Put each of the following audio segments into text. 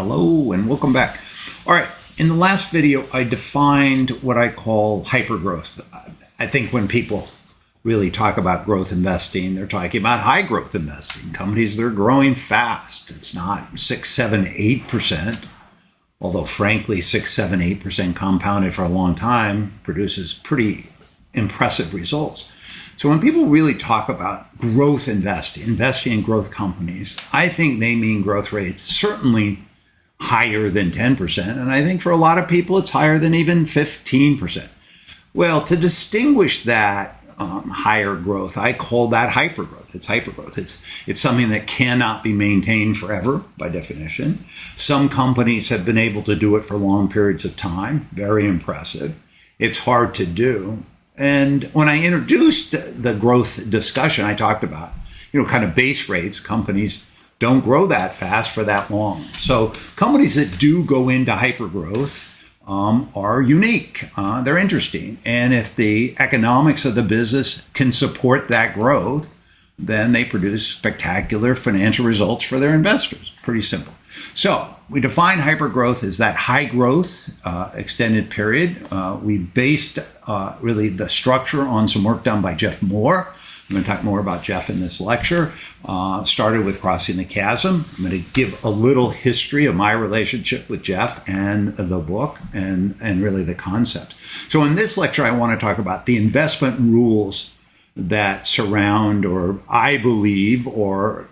Hello and welcome back. All right, in the last video, I defined what I call hypergrowth. I think when people really talk about growth investing, they're talking about high growth investing, companies that are growing fast. It's not 6, 7, 8%, although frankly, 6, 7, 8% compounded for a long time produces pretty impressive results. So when people really talk about growth investing in growth companies, I think they mean growth rates certainly higher than 10%. And I think for a lot of people, it's higher than even 15%. Well, to distinguish that higher growth, I call that hypergrowth. It's hypergrowth. It's something that cannot be maintained forever by definition. Some companies have been able to do it for long periods of time. Very impressive. It's hard to do. And when I introduced the growth discussion, I talked about, kind of base rates. Companies don't grow that fast for that long. So companies that do go into hypergrowth are unique. They're interesting. And if the economics of the business can support that growth, then they produce spectacular financial results for their investors. Pretty simple. So we define hypergrowth as that high growth extended period. We based really the structure on some work done by Geoff Moore. I'm going to talk more about Geoff in this lecture. Started with Crossing the Chasm. I'm going to give a little history of my relationship with Geoff and the book and really the concepts. So in this lecture, I want to talk about the investment rules that surround, or I believe, or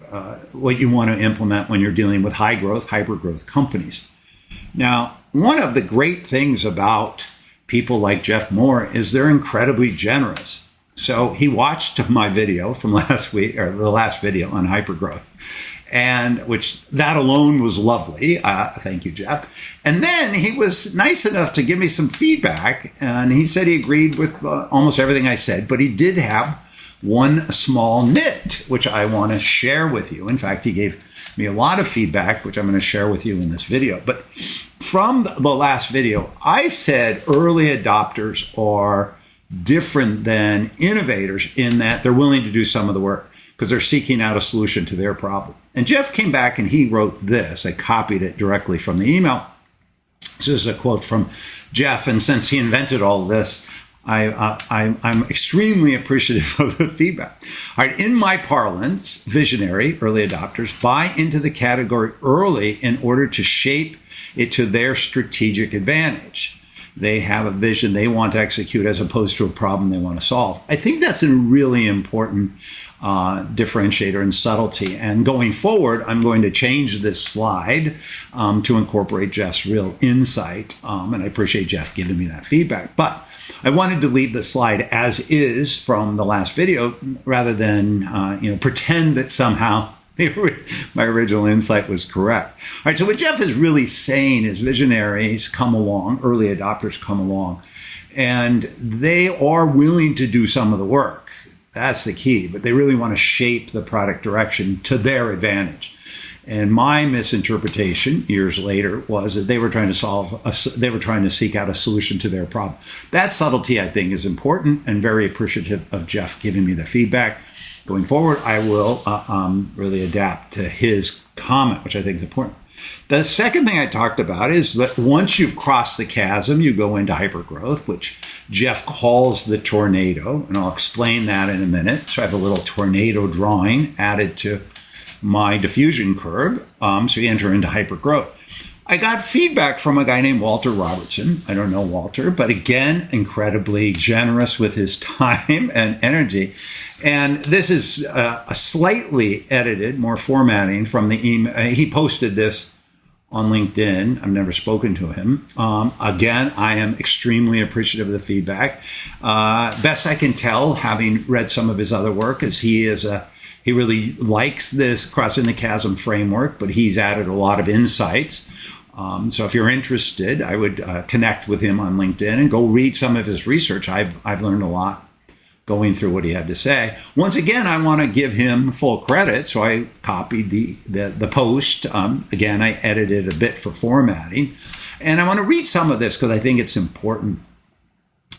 what you want to implement when you're dealing with high growth, hypergrowth companies. Now, one of the great things about people like Geoff Moore is they're incredibly generous. So he watched my video from last week, or the last video on hypergrowth, and which that alone was lovely. Thank you, Geoff. And then he was nice enough to give me some feedback, and he said he agreed with almost everything I said, but he did have one small nit, which I want to share with you. In fact, he gave me a lot of feedback, which I'm going to share with you in this video. But from the last video, I said early adopters are different than innovators in that they're willing to do some of the work because they're seeking out a solution to their problem. And Geoff came back and he wrote this. I copied it directly from the email. This is a quote from Geoff, and since he invented all of this, I'm extremely appreciative of the feedback. All right, in my parlance, visionary, early adopters, buy into the category early in order to shape it to their strategic advantage. They have a vision they want to execute as opposed to a problem they want to solve. I think that's a really important differentiator and subtlety. And going forward, I'm going to change this slide to incorporate Geoff's real insight. And I appreciate Geoff giving me that feedback. But I wanted to leave the slide as is from the last video rather than pretend that somehow my original insight was correct. All right, so what Geoff is really saying is visionaries come along, early adopters come along, and they are willing to do some of the work. That's the key, but they really want to shape the product direction to their advantage. And my misinterpretation years later was that they were trying to seek out a solution to their problem. That subtlety, I think, is important and very appreciative of Geoff giving me the feedback. Going forward, I will really adapt to his comment, which I think is important. The second thing I talked about is that once you've crossed the chasm, you go into hypergrowth, which Geoff calls the tornado, and I'll explain that in a minute. So I have a little tornado drawing added to my diffusion curve, so you enter into hypergrowth. I got feedback from a guy named Walter Robertson. I don't know Walter, but again, incredibly generous with his time and energy. And this is a slightly edited, more formatting from the email. He posted this on LinkedIn. I've never spoken to him. Again, I am extremely appreciative of the feedback. Best I can tell, having read some of his other work, is he really likes this Crossing the Chasm framework, but he's added a lot of insights. So if you're interested, I would connect with him on LinkedIn and go read some of his research. I've learned a lot going through what he had to say. Once again, I want to give him full credit, so I copied the post. Again, I edited a bit for formatting. And I want to read some of this because I think it's important.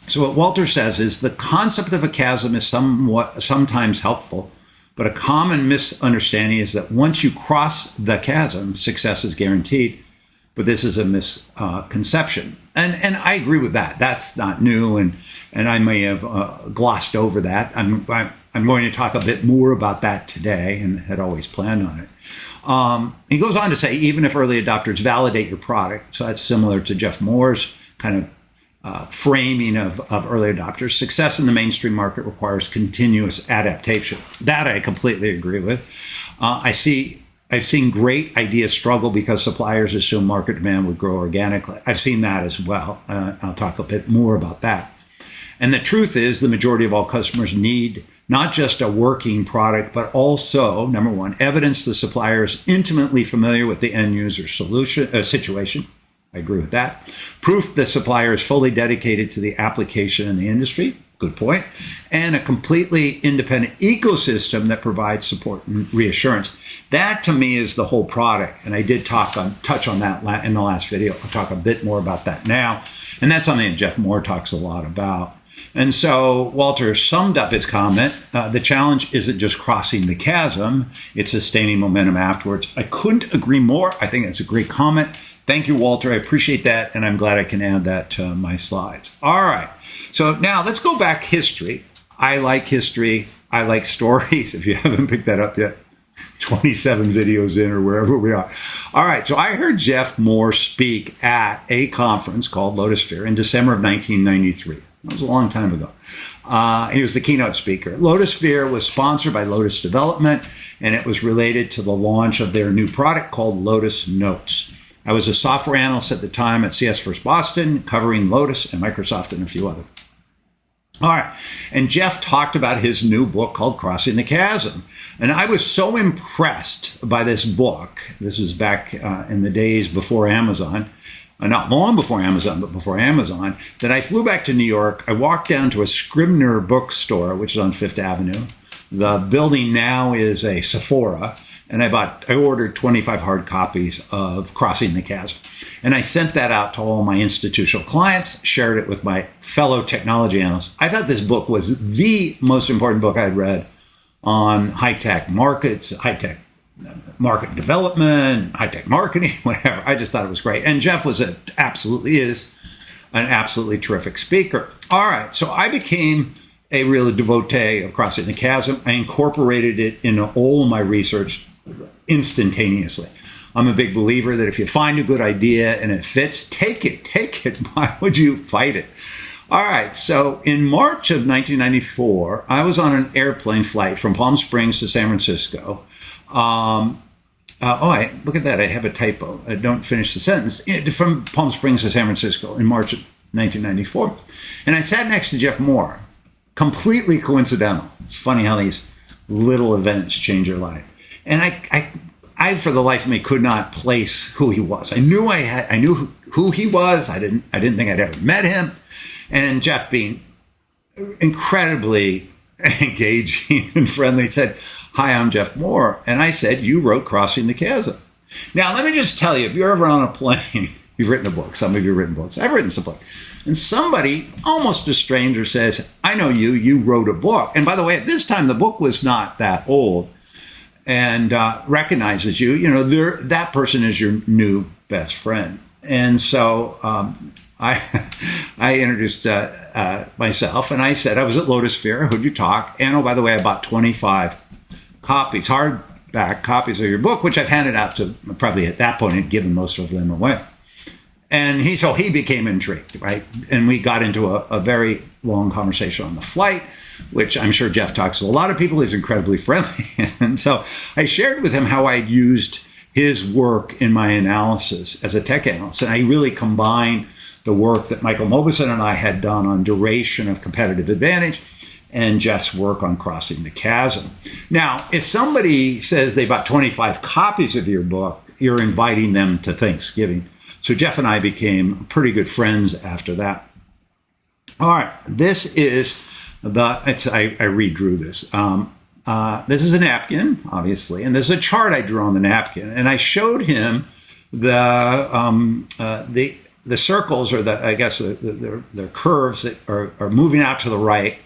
So what Walter says is the concept of a chasm is sometimes helpful, but a common misunderstanding is that once you cross the chasm, success is guaranteed. but this is a misconception. And I agree with that. That's not new, and I may have glossed over that. I'm going to talk a bit more about that today, and had always planned on it. He goes on to say, even if early adopters validate your product, so that's similar to Geoff Moore's kind of framing of early adopters, success in the mainstream market requires continuous adaptation. That I completely agree with. I've seen great ideas struggle because suppliers assume market demand would grow organically. I've seen that as well. I'll talk a bit more about that. And the truth is, the majority of all customers need not just a working product, but also, number one, evidence the supplier is intimately familiar with the end user situation. I agree with that. Proof the supplier is fully dedicated to the application in the industry. Good point. And a completely independent ecosystem that provides support and reassurance. That to me is the whole product. And I did touch on that in the last video. I'll talk a bit more about that now. And that's something that Geoff Moore talks a lot about. And so Walter summed up his comment. The challenge isn't just crossing the chasm, it's sustaining momentum afterwards. I couldn't agree more. I think that's a great comment. Thank you, Walter. I appreciate that, and I'm glad I can add that to my slides. All right. So now let's go back history. I like history. I like stories, if you haven't picked that up yet. 27 videos in or wherever we are. All right. So I heard Geoff Moore speak at a conference called Lotus Sphere in December of 1993. That was a long time ago. He was the keynote speaker. Lotus Sphere was sponsored by Lotus Development, and it was related to the launch of their new product called Lotus Notes. I was a software analyst at the time at CS First Boston, covering Lotus and Microsoft and a few others. All right. And Geoff talked about his new book called Crossing the Chasm. And I was so impressed by this book. This was back in the days before Amazon. Not long before Amazon, but before Amazon, that I flew back to New York. I walked down to a Scribner bookstore, which is on Fifth Avenue. The building now is a Sephora. And I ordered 25 hard copies of Crossing the Chasm. And I sent that out to all my institutional clients, shared it with my fellow technology analysts. I thought this book was the most important book I'd read on high-tech markets, high-tech market development, high-tech marketing, whatever. I just thought it was great. And Geoff absolutely is an absolutely terrific speaker. All right, so I became a real devotee of Crossing the Chasm. I incorporated it into all my research instantaneously. I'm a big believer that if you find a good idea and it fits, take it. Why would you fight it? All right. So in March of 1994, I was on an airplane flight from Palm Springs to San Francisco. Look at that. I have a typo. I don't finish the sentence. From Palm Springs to San Francisco in March of 1994. And I sat next to Geoff Moore. Completely coincidental. It's funny how these little events change your life. And I for the life of me could not place who he was. I knew who he was. I didn't think I'd ever met him. And Geoff, being incredibly engaging and friendly, said, "Hi, I'm Geoff Moore." And I said, "You wrote Crossing the Chasm." Now, let me just tell you, if you're ever on a plane, you've written a book. Some of you have written books. I've written some books. And somebody, almost a stranger, says, "I know you wrote a book." And by the way, at this time, the book was not that old, and recognizes you. You know, that person is your new best friend. And so I introduced myself, and I said I was at Lotus Sphere. I heard you talk. And, oh, by the way, I bought 25 copies, hardback copies of your book, which I've handed out to, probably at that point, had given most of them away. And he became intrigued, right? And we got into a very long conversation on the flight, which I'm sure Geoff talks to a lot of people. He's incredibly friendly. And so I shared with him how I used his work in my analysis as a tech analyst. And I really combined the work that Michael Mauboussin and I had done on duration of competitive advantage and Geoff's work on Crossing the Chasm. Now, if somebody says they bought 25 copies of your book, you're inviting them to Thanksgiving. So Geoff and I became pretty good friends after that. All right, this is I redrew this. This is a napkin, obviously, and there's a chart I drew on the napkin, and I showed him the circles, or the curves that are moving out to the right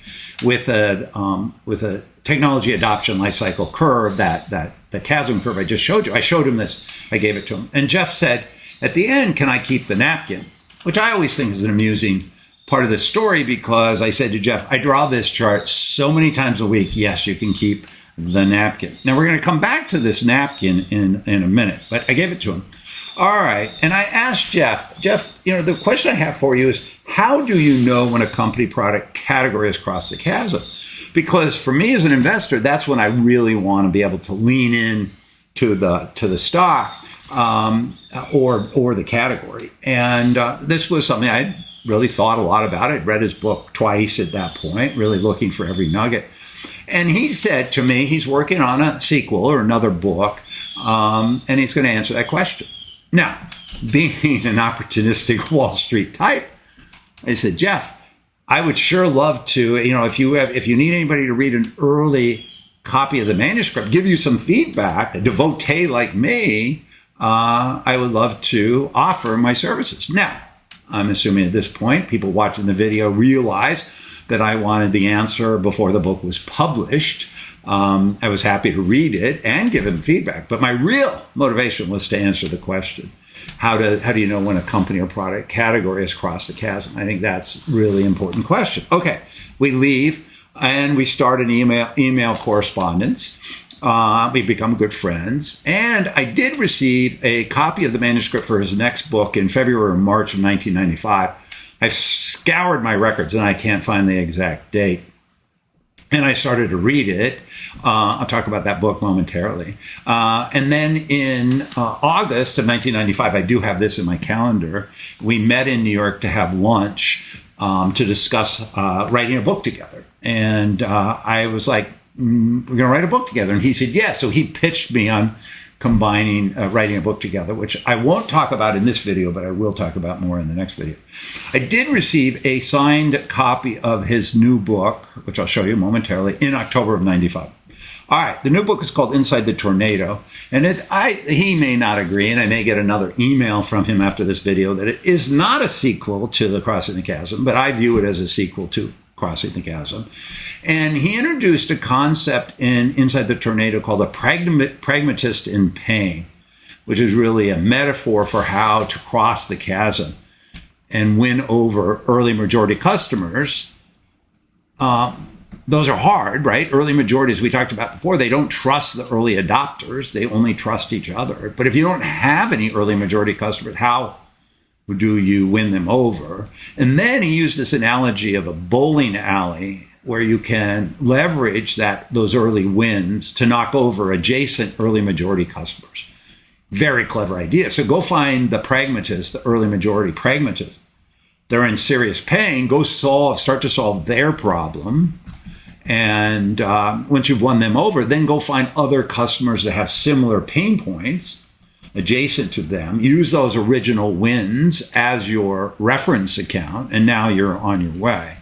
with a technology adoption lifecycle curve, that the chasm curve I just showed you. I showed him this. I gave it to him, and Geoff said, at the end, can I keep the napkin? Which I always think is an amusing part of the story, because I said to Geoff, I draw this chart so many times a week. Yes, you can keep the napkin. Now, we're going to come back to this napkin in a minute, but I gave it to him. All right. And I asked Geoff, the question I have for you is, how do you know when a company product category has crossed the chasm? Because for me as an investor, that's when I really want to be able to lean in to the stock or the category. And this was something I really thought a lot about. I'd read his book twice at that point, really looking for every nugget. And he said to me, he's working on a sequel or another book, and he's going to answer that question. Now, being an opportunistic Wall Street type, I said, Geoff, I would sure love to, if you need anybody to read an early copy of the manuscript, give you some feedback, a devotee like me, I would love to offer my services. Now, I'm assuming at this point, people watching the video realize that I wanted the answer before the book was published. I was happy to read it and give him feedback, but my real motivation was to answer the question. How do you know when a company or product category has crossed the chasm? I think that's a really important question. Okay, we leave and we start an email correspondence. We become good friends. And I did receive a copy of the manuscript for his next book in February or March of 1995. I've scoured my records and I can't find the exact date. And I started to read it. I'll talk about that book momentarily. And then in August of 1995, I do have this in my calendar, we met in New York to have lunch to discuss writing a book together. And I was like, we're going to write a book together. And he said, yes. So he pitched me on combining writing a book together, which I won't talk about in this video, but I will talk about more in the next video. I did receive a signed copy of his new book, which I'll show you momentarily, in October of 95. All right, the new book is called Inside the Tornado, and he may not agree, and I may get another email from him after this video that it is not a sequel to the Crossing the Chasm, but I view it as a sequel to Crossing the Chasm. And he introduced a concept in Inside the Tornado called the pragmatist in pain, which is really a metaphor for how to cross the chasm and win over early majority customers. Those are hard, right? Early majorities, we talked about before, they don't trust the early adopters. They only trust each other. But if you don't have any early majority customers, how do you win them over? And then he used this analogy of a bowling alley where you can leverage those early wins to knock over adjacent early majority customers. Very clever idea. So go find the pragmatists, the early majority pragmatists. They're in serious pain. Go start to solve their problem. And once you've won them over, then go find other customers that have similar pain points adjacent to them. Use those original wins as your reference account, and now you're on your way.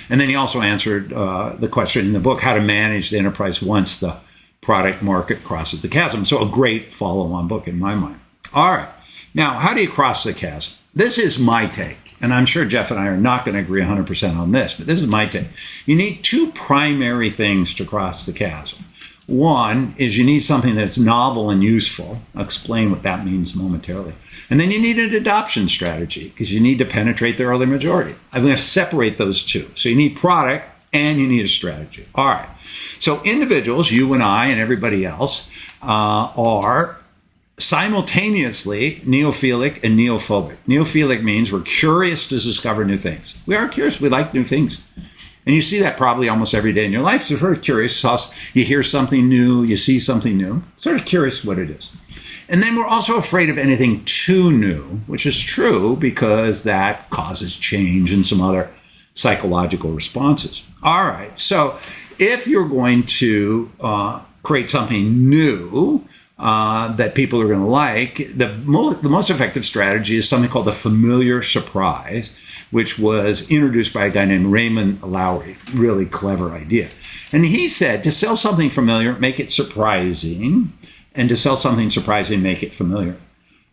And then he also answered the question in the book, how to manage the enterprise once the product market crosses the chasm. So a great follow-on book in my mind. All right. Now, how do you cross the chasm? This is my take. And I'm sure Geoff and I are not going to agree 100% on this, but this is my take. You need two primary things to cross the chasm. One is you need something that's novel and useful. I'll explain what that means momentarily. And then you need an adoption strategy because you need to penetrate the early majority. I'm going to separate those two. So you need product and you need a strategy. All right. So individuals, you and I and everybody else, are simultaneously neophilic and neophobic. Neophilic means we're curious to discover new things. We are curious. We like new things. And you see that probably almost every day in your life. So you're curious. You hear something new. You see something new. Sort of curious what it is. And then we're also afraid of anything too new, which is true because that causes change and some other psychological responses. All right. So if you're going to create something new that people are going to like, the most effective strategy is something called the familiar surprise, which was introduced by a guy named Raymond Lowery. Really clever idea. And he said, to sell something familiar, make it surprising. And to sell something surprising, make it familiar.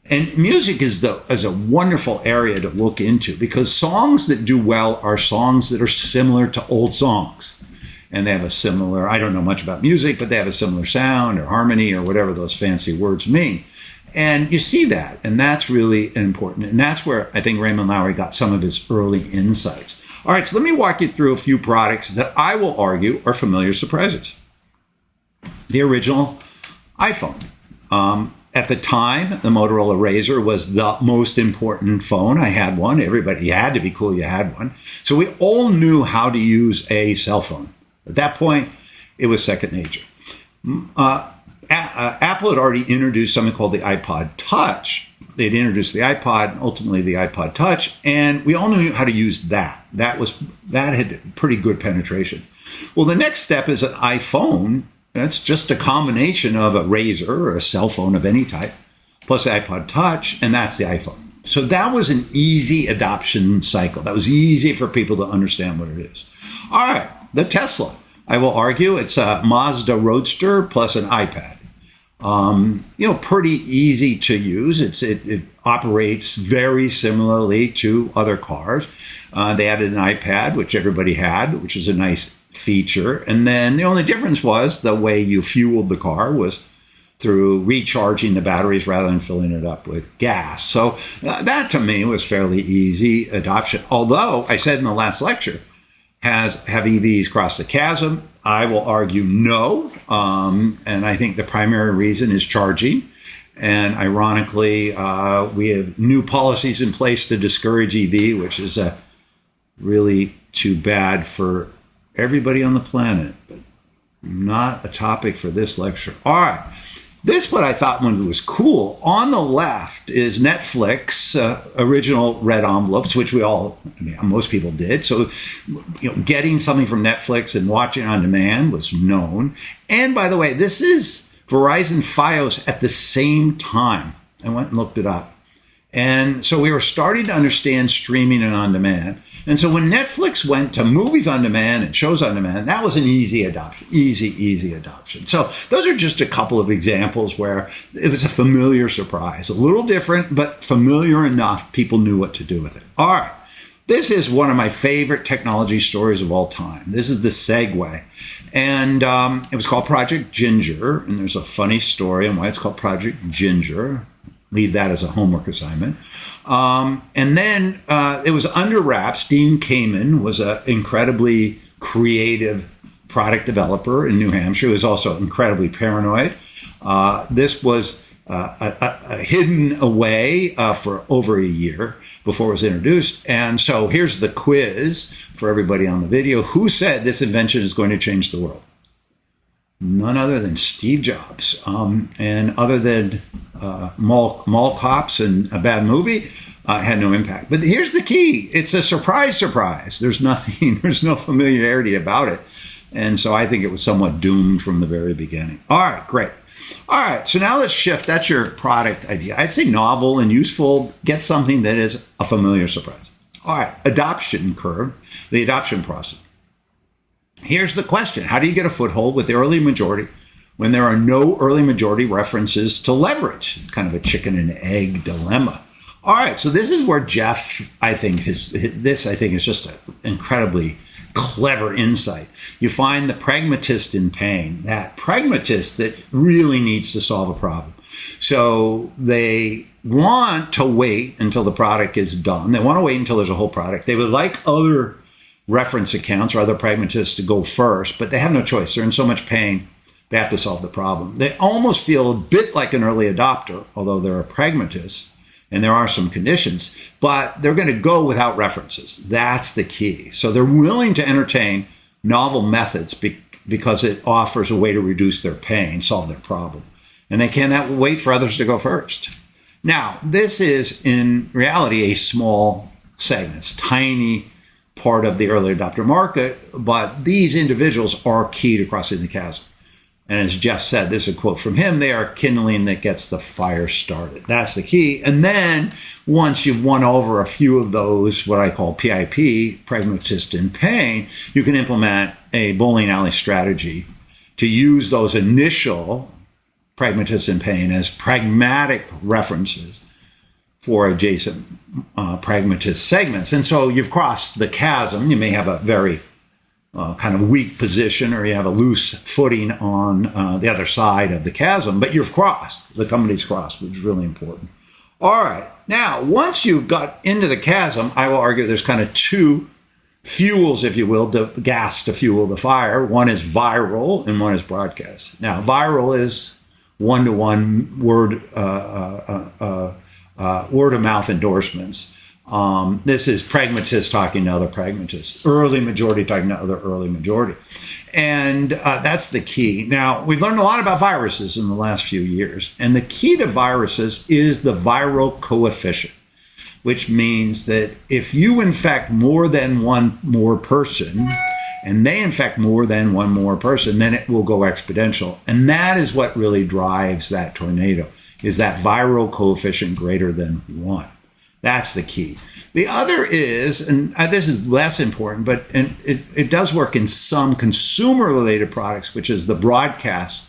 And music is a wonderful area to look into because songs that do well are songs that are similar to old songs. And they have a similar, I don't know much about music, but they have a similar sound or harmony or whatever those fancy words mean. And you see that, and that's really important. And that's where I think Raymond Lowery got some of his early insights. All right, so let me walk you through a few products that I will argue are familiar surprises. The original iPhone. At the time, the Motorola Razr was the most important phone. I had one. Everybody, you had to be cool, you had one. So we all knew how to use a cell phone. At that point, it was second nature. Apple had already introduced something called the iPod Touch. They'd introduced the iPod, and ultimately the iPod Touch, and we all knew how to use that. That had pretty good penetration. Well, the next step is an iPhone. That's just a combination of a Razr or a cell phone of any type, plus the iPod Touch, and that's the iPhone. So that was an easy adoption cycle. That was easy for people to understand what it is. All right, the Tesla. I will argue it's a Mazda Roadster plus an iPad. Pretty easy to use. It operates very similarly to other cars. They added an iPad, which everybody had, which is a nice feature. And then the only difference was the way you fueled the car was through recharging the batteries rather than filling it up with gas. So that to me was fairly easy adoption. Although I said in the last lecture, have EVs crossed the chasm? I will argue no. And I think the primary reason is charging. And ironically, we have new policies in place to discourage EV, which is really too bad for everybody on the planet, but not a topic for this lecture. All right. This, what I thought one was cool. On the left is Netflix original red envelopes, which most people did. So, getting something from Netflix and watching on demand was known. And by the way, this is Verizon Fios at the same time. I went and looked it up. And so we were starting to understand streaming and on demand. And so when Netflix went to movies on demand and shows on demand, that was an easy adoption, easy adoption. So those are just a couple of examples where it was a familiar surprise, a little different, but familiar enough people knew what to do with it. All right. This is one of my favorite technology stories of all time. This is the Segway. And it was called Project Ginger. And there's a funny story on why it's called Project Ginger. Leave that as a homework assignment. And then it was under wraps. Dean Kamen was an incredibly creative product developer in New Hampshire. He was also incredibly paranoid. This was hidden away for over a year before it was introduced. And so here's the quiz for everybody on the video. Who said this invention is going to change the world? None other than Steve Jobs. And other than mall cops and a bad movie, had no impact. But here's the key. It's a surprise. There's no familiarity about it. And so I think it was somewhat doomed from the very beginning. All right, great. All right, so now let's shift. That's your product idea. I'd say novel and useful. Get something that is a familiar surprise. All right, adoption curve, the adoption process. Here's the question. How do you get a foothold with the early majority when there are no early majority references to leverage? Kind of a chicken and egg dilemma. All right, so this is where Geoff, I think is just an incredibly clever insight. You find the pragmatist in pain, that pragmatist that really needs to solve a problem. So they want to wait until the product is done. They want to wait until there's a whole product. They would like other reference accounts or other pragmatists to go first, but they have no choice. They're in so much pain, they have to solve the problem. They almost feel a bit like an early adopter, although they're a pragmatist, and there are some conditions, but they're going to go without references. That's the key. So they're willing to entertain novel methods because it offers a way to reduce their pain, solve their problem. And they cannot wait for others to go first. Now, this is in reality a small segment. It's tiny part of the early adopter market, but these individuals are key to crossing the chasm. And as Geoff said, this is a quote from him, they are kindling that gets the fire started. That's the key. And then once you've won over a few of those, what I call PIP, pragmatist in pain, you can implement a bowling alley strategy to use those initial pragmatists in pain as pragmatic references for adjacent pragmatist segments. And so you've crossed the chasm. You may have a very kind of weak position, or you have a loose footing on the other side of the chasm, but you've crossed. The company's crossed, which is really important. All right. Now, once you've got into the chasm, I will argue there's kind of two fuels, if you will, gas to fuel the fire. One is viral and one is broadcast. Now, viral is one-to-one word-of-mouth endorsements. This is pragmatists talking to other pragmatists, early majority talking to other early majority. And that's the key. Now, we've learned a lot about viruses in the last few years. And the key to viruses is the viral coefficient, which means that if you infect more than one more person, and they infect more than one more person, then it will go exponential. And that is what really drives that tornado, is that viral coefficient greater than 1. That's the key. The other is, and this is less important, but it does work in some consumer-related products, which is the broadcast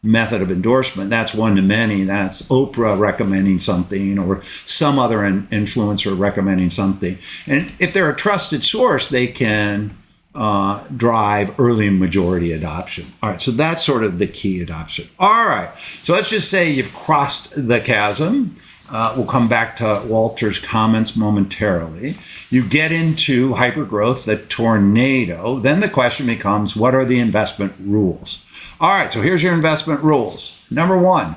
method of endorsement. That's one-to-many. That's Oprah recommending something or some other influencer recommending something. And if they're a trusted source, they can drive early majority adoption. All right, so that's sort of the key adoption. All right, so let's just say you've crossed the chasm. We'll come back to Walter's comments momentarily. You get into hypergrowth, the tornado. Then the question becomes, what are the investment rules? All right, so here's your investment rules. Number 1,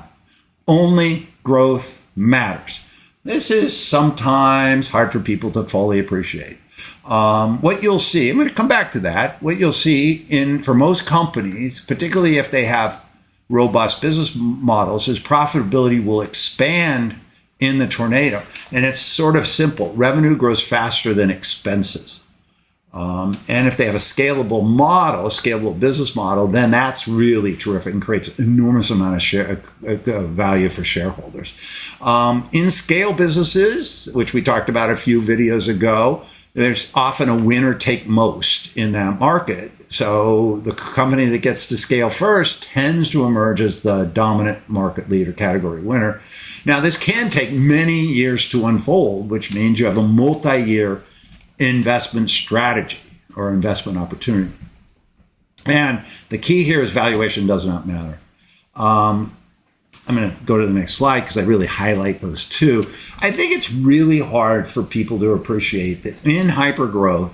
only growth matters. This is sometimes hard for people to fully appreciate. What you'll see, I'm going to come back to that. What you'll see for most companies, particularly if they have robust business models, is profitability will expand in the tornado. And it's sort of simple. Revenue grows faster than expenses. And if they have a scalable model, a scalable business model, then that's really terrific and creates an enormous amount of value for shareholders. In scale businesses, which we talked about a few videos ago, there's often a winner take most in that market. So the company that gets to scale first tends to emerge as the dominant market leader, category winner. Now, this can take many years to unfold, which means you have a multi-year investment strategy or investment opportunity. And the key here is valuation does not matter. I'm going to go to the next slide because I really highlight those two. I think it's really hard for people to appreciate that in hypergrowth,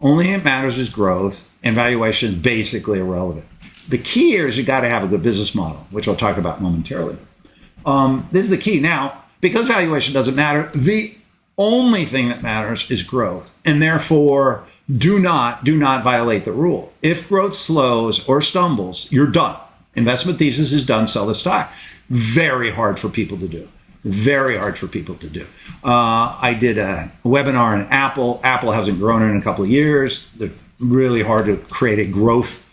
only it matters is growth and valuation is basically irrelevant. The key here is you got to have a good business model, which I'll talk about momentarily. This is the key. Now, because valuation doesn't matter, the only thing that matters is growth. And therefore, do not violate the rule. If growth slows or stumbles, you're done. Investment thesis is done, sell the stock. Very hard for people to do. Very hard for people to do. I did a webinar on Apple. Apple hasn't grown in a couple of years. They're really hard to create a growth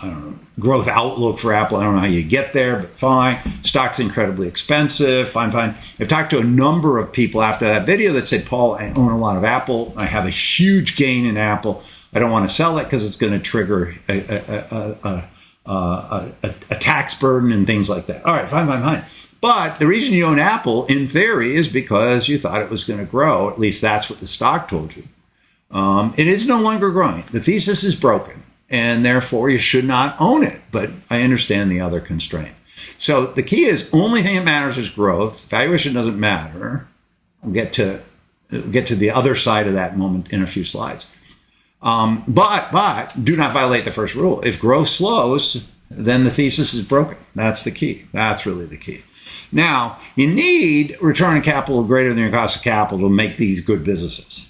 outlook for Apple. I don't know how you get there, but fine. Stock's incredibly expensive. Fine. I've talked to a number of people after that video that said, Paul, I own a lot of Apple. I have a huge gain in Apple. I don't want to sell it because it's going to trigger a tax burden and things like that. All right, fine. But the reason you own Apple, in theory, is because you thought it was going to grow. At least that's what the stock told you. It is no longer growing. The thesis is broken, and therefore you should not own it. But I understand the other constraint. So the key is only thing that matters is growth. Valuation doesn't matter. We'll get to the other side of that moment in a few slides. But do not violate the first rule. If growth slows, then the thesis is broken. That's the key. That's really the key. Now, you need return on capital greater than your cost of capital to make these good businesses.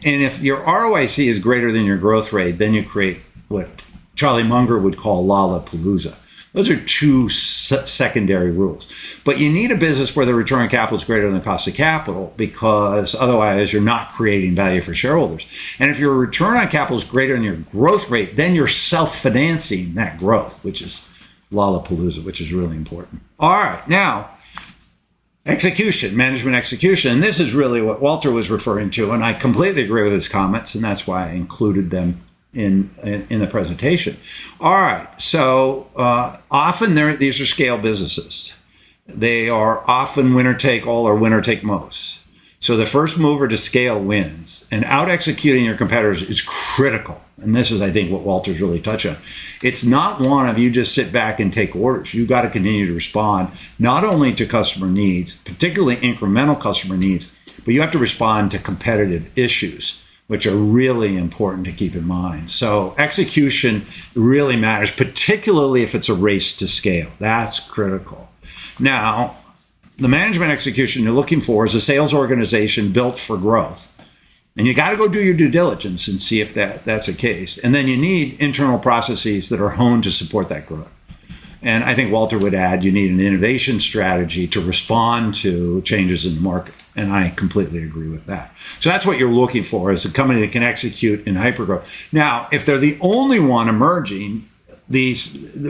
And if your ROIC is greater than your growth rate, then you create what Charlie Munger would call Lollapalooza. Those are two secondary rules. But you need a business where the return on capital is greater than the cost of capital, because otherwise you're not creating value for shareholders. And if your return on capital is greater than your growth rate, then you're self-financing that growth, which is Lollapalooza, which is really important. All right, now, execution, management execution. And this is really what Walter was referring to, and I completely agree with his comments, and that's why I included them in the presentation. All right, so often these are scale businesses. They are often winner take all or winner take most. So the first mover to scale wins, and out executing your competitors is critical. And this is, I think, what Walter's really touched on. It's not one of you just sit back and take orders. You've got to continue to respond not only to customer needs, particularly incremental customer needs, but you have to respond to competitive issues, which are really important to keep in mind. So execution really matters, particularly if it's a race to scale. That's critical. Now, the management execution you're looking for is a sales organization built for growth. And you got to go do your due diligence and see if that's the case. And then you need internal processes that are honed to support that growth. And I think Walter would add, you need an innovation strategy to respond to changes in the market. And I completely agree with that. So that's what you're looking for, is a company that can execute in hypergrowth. Now, if they're the only one emerging, the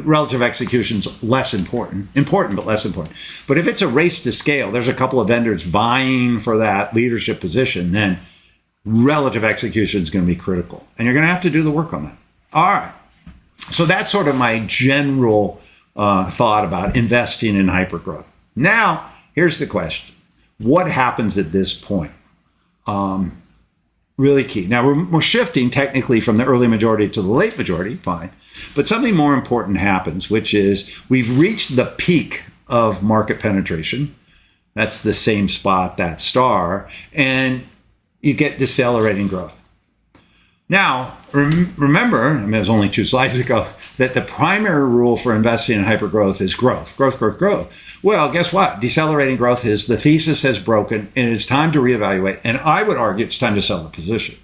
relative execution's less important, but less important. But if it's a race to scale, there's a couple of vendors vying for that leadership position, then relative execution is going to be critical. And you're going to have to do the work on that. All right. So that's sort of my general thought about investing in hypergrowth. Now, here's the question. What happens at this point? Really key. Now, we're shifting technically from the early majority to the late majority, fine. But something more important happens, which is we've reached the peak of market penetration. That's the same spot, that star, and you get decelerating growth. Now, remember, I mean, it was only 2 slides ago, that the primary rule for investing in hypergrowth is growth, growth, growth, growth. Well, guess what? Decelerating growth is the thesis has broken, and it's time to reevaluate. And I would argue it's time to sell the position.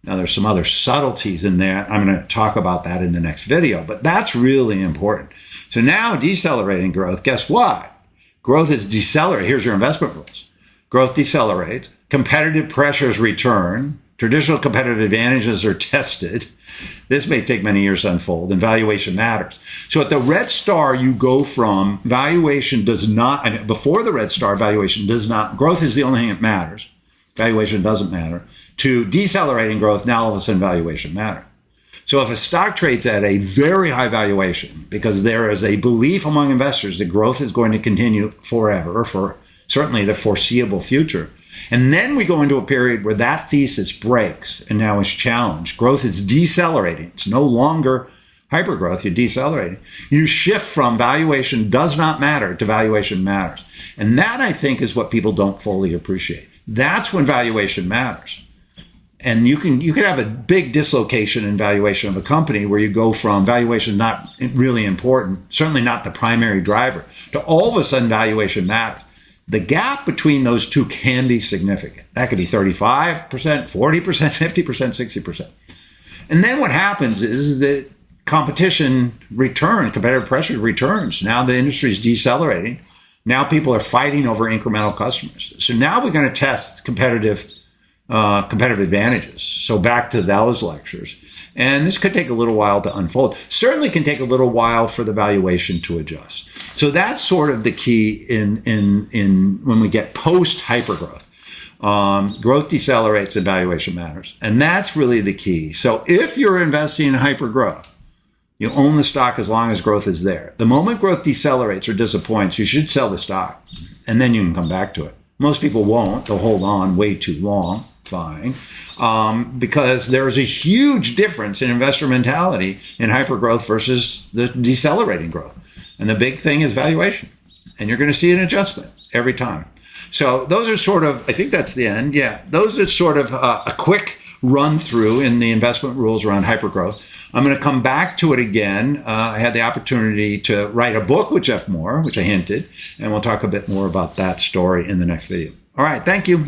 Now, there's some other subtleties in there. I'm going to talk about that in the next video, but that's really important. So now decelerating growth, guess what? Growth is decelerating. Here's your investment rules. Growth decelerates. Competitive pressures return. Traditional competitive advantages are tested. This may take many years to unfold, and valuation matters. So at the red star, you go from valuation does not, I mean, before the red star, valuation does not, growth is the only thing that matters. Valuation doesn't matter. To decelerating growth, now all of a sudden valuation matters. So if a stock trades at a very high valuation, because there is a belief among investors that growth is going to continue forever, for certainly the foreseeable future, and then we go into a period where that thesis breaks and now is challenged. Growth is decelerating. It's no longer hypergrowth. You're decelerating. You shift from valuation does not matter to valuation matters. And that, I think, is what people don't fully appreciate. That's when valuation matters. And you could have a big dislocation in valuation of a company where you go from valuation not really important, certainly not the primary driver, to all of a sudden valuation matters. The gap between those two can be significant. That could be 35%, 40%, 50%, 60%. And then what happens is that competition returns, competitive pressure returns. Now the industry is decelerating. Now people are fighting over incremental customers. So now we're going to test competitive advantages. So back to those lectures. And this could take a little while to unfold. Certainly can take a little while for the valuation to adjust. So that's sort of the key in when we get post hypergrowth. Growth decelerates and valuation matters. And that's really the key. So if you're investing in hypergrowth, you own the stock as long as growth is there. The moment growth decelerates or disappoints, you should sell the stock. And then you can come back to it. Most people won't. They'll hold on way too long. Fine. Because there's a huge difference in investor mentality in hypergrowth versus the decelerating growth. And the big thing is valuation. And you're going to see an adjustment every time. So those are sort of, I think that's the end. Yeah, those are sort of a quick run through in the investment rules around hypergrowth. I'm going to come back to it again. I had the opportunity to write a book with Geoff Moore, which I hinted, and we'll talk a bit more about that story in the next video. All right, thank you.